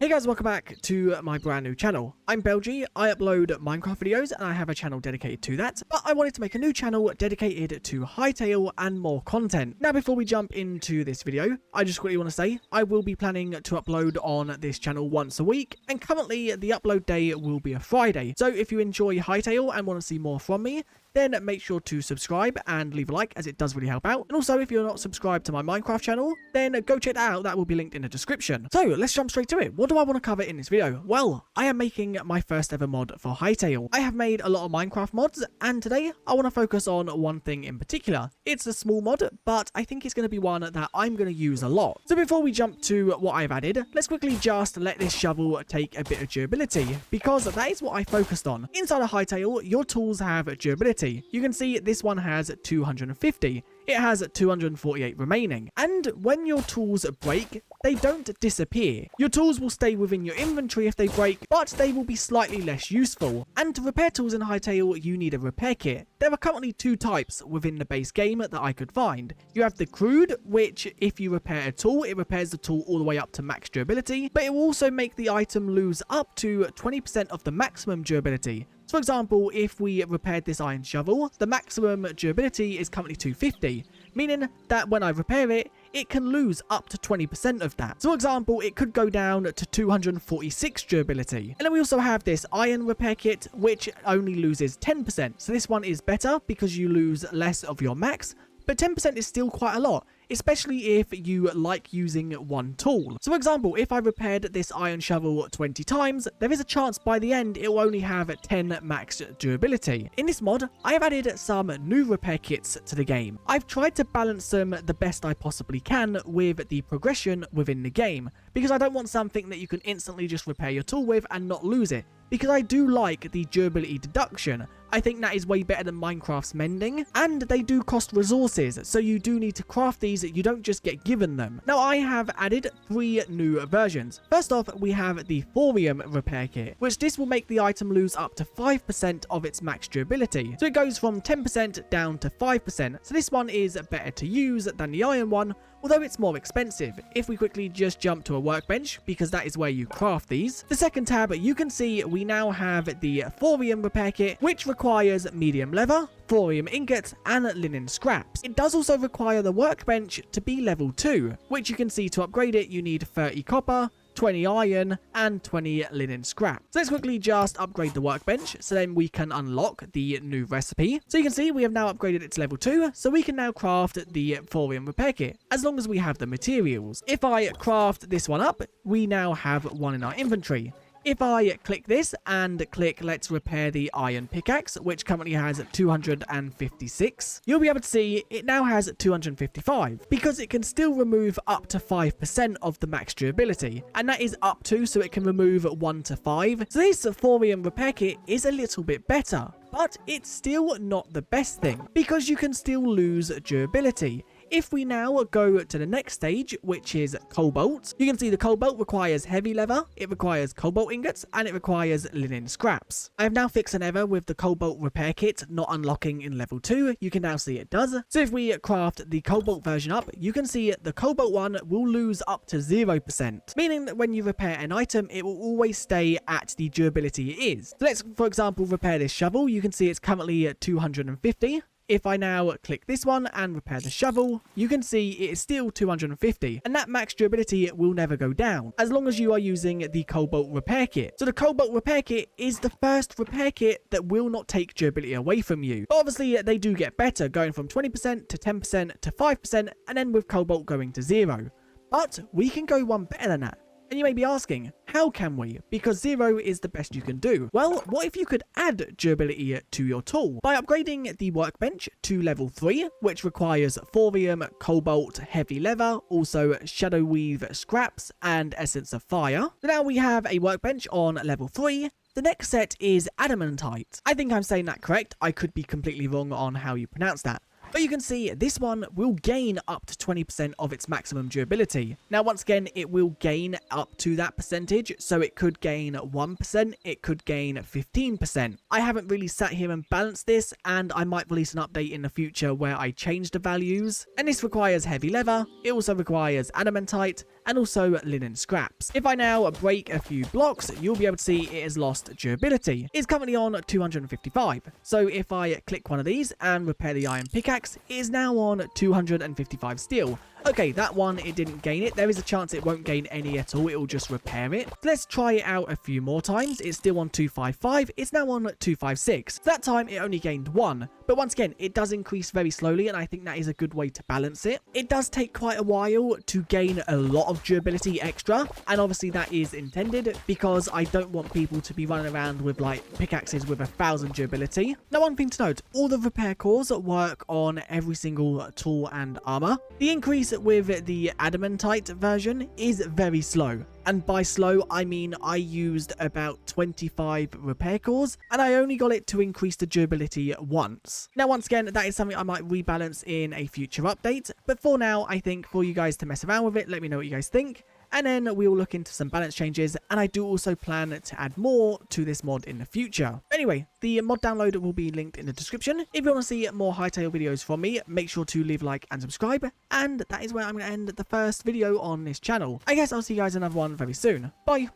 Hey guys, welcome back to my brand new channel. I'm Belgie, I upload Minecraft videos and I have a channel dedicated to that, but I wanted to make a new channel dedicated to Hytale and more content. Now before we jump into this video, I just quickly want to say I will be planning to upload on this channel once a week, and currently the upload day will be a Friday. So if you enjoy Hytale and want to see more from me, then make sure to subscribe and leave a like, as it does really help out. And also, if you're not subscribed to my Minecraft channel, then go check that out. That will be linked in the description. So let's jump straight to it. What do I want to cover in this video? Well, I am making my first ever mod for Hytale. I have made a lot of Minecraft mods, and today I want to focus on one thing in particular. It's a small mod, but I think it's going to be one that I'm going to use a lot. So before we jump to what I've added, let's quickly just let this shovel take a bit of durability, because that is what I focused on. Inside of Hytale, your tools have durability. You can see this one has 250. It has 248 remaining. And when your tools break, they don't disappear. Your tools will stay within your inventory if they break, but they will be slightly less useful. And to repair tools in Hytale, you need a repair kit. There are currently two types within the base game that I could find. You have the crude, which if you repair a tool, it repairs the tool all the way up to max durability, but it will also make the item lose up to 20% of the maximum durability. So for example, if we repaired this iron shovel, the maximum durability is currently 250, meaning that when I repair it, it can lose up to 20% of that. So for example, it could go down to 246 durability. And then we also have this iron repair kit, which only loses 10%. So this one is better because you lose less of your max, but 10% is still quite a lot, especially if you like using one tool. So for example, if I repaired this iron shovel 20 times, there is a chance by the end it will only have 10 max durability. In this mod, I have added some new repair kits to the game. I've tried to balance them the best I possibly can with the progression within the game, because I don't want something that you can instantly just repair your tool with and not lose it. Because I do like the durability deduction. I think that is way better than Minecraft's mending, and they do cost resources, so you do need to craft these, you don't just get given them. Now I have added 3 new versions. First off, we have the Thorium repair kit, which this will make the item lose up to 5% of its max durability. So it goes from 10% down to 5%, so this one is better to use than the iron one, although it's more expensive. If we quickly just jump to a workbench, because that is where you craft these. The second tab, you can see we now have the Thorium repair kit, which requires medium leather, thorium ingots, and linen scraps. It does also require the workbench to be level 2, which you can see to upgrade it you need 30 copper, 20 iron, and 20 linen scrap. So let's quickly just upgrade the workbench, so then we can unlock the new recipe. So you can see we have now upgraded it to level 2, so we can now craft the thorium repair kit, as long as we have the materials. If I craft this one up, we now have one in our inventory. If I click this and click let's repair the iron pickaxe, which currently has 256, you'll be able to see it now has 255, because it can still remove up to 5% of the max durability, and that is up to, so it can remove 1 to 5. So this thorium repair kit is a little bit better, but it's still not the best thing, because you can still lose durability. If we now go to the next stage, which is Cobalt, you can see the Cobalt requires heavy leather, it requires Cobalt ingots, and it requires linen scraps. I have now fixed an error with the Cobalt repair kit not unlocking in level 2. You can now see it does. So if we craft the Cobalt version up, you can see the Cobalt one will lose up to 0%, meaning that when you repair an item, it will always stay at the durability it is. So let's, for example, repair this shovel. You can see it's currently at 250. If I now click this one and repair the shovel, you can see it is still 250, and that max durability will never go down, as long as you are using the Cobalt repair kit. So the Cobalt repair kit is the first repair kit that will not take durability away from you. But obviously, they do get better, going from 20% to 10% to 5%, and then with Cobalt going to 0. But we can go one better than that. And you may be asking, how can we? Because 0 is the best you can do. Well, what if you could add durability to your tool? By upgrading the workbench to level 3, which requires thorium, cobalt, heavy leather, also shadow weave scraps, and essence of fire. So now we have a workbench on level 3. The next set is Adamantite. I think I'm saying that correct. I could be completely wrong on how you pronounce that. But you can see this one will gain up to 20% of its maximum durability. Now, once again, it will gain up to that percentage. So it could gain 1%, it could gain 15%. I haven't really sat here and balanced this, and I might release an update in the future where I change the values. And this requires heavy leather. It also requires adamantite, and also linen scraps. If I now break a few blocks, you'll be able to see it has lost durability. It's currently on 255. So if I click one of these and repair the iron pickaxe, it is now on 255 steel. Okay, that one, it didn't gain it. There is a chance it won't gain any at all. It will just repair it. Let's try it out a few more times. It's still on 255. It's now on 256. That time, it only gained 1. But once again, it does increase very slowly, and I think that is a good way to balance it. It does take quite a while to gain a lot of durability extra, and obviously that is intended because I don't want people to be running around with like pickaxes with 1,000 durability. Now, one thing to note, all the repair cores work on every single tool and armor. The increase with the Adamantite version is very slow. And by slow, I mean I used about 25 repair cores, and I only got it to increase the durability once. Now, once again, that is something I might rebalance in a future update. But for now, I think for you guys to mess around with it, let me know what you guys think. And then we will look into some balance changes, and I do also plan to add more to this mod in the future. Anyway, the mod download will be linked in the description. If you want to see more Hytale videos from me, make sure to leave a like and subscribe. And that is where I'm going to end the first video on this channel. I guess I'll see you guys in another one very soon. Bye!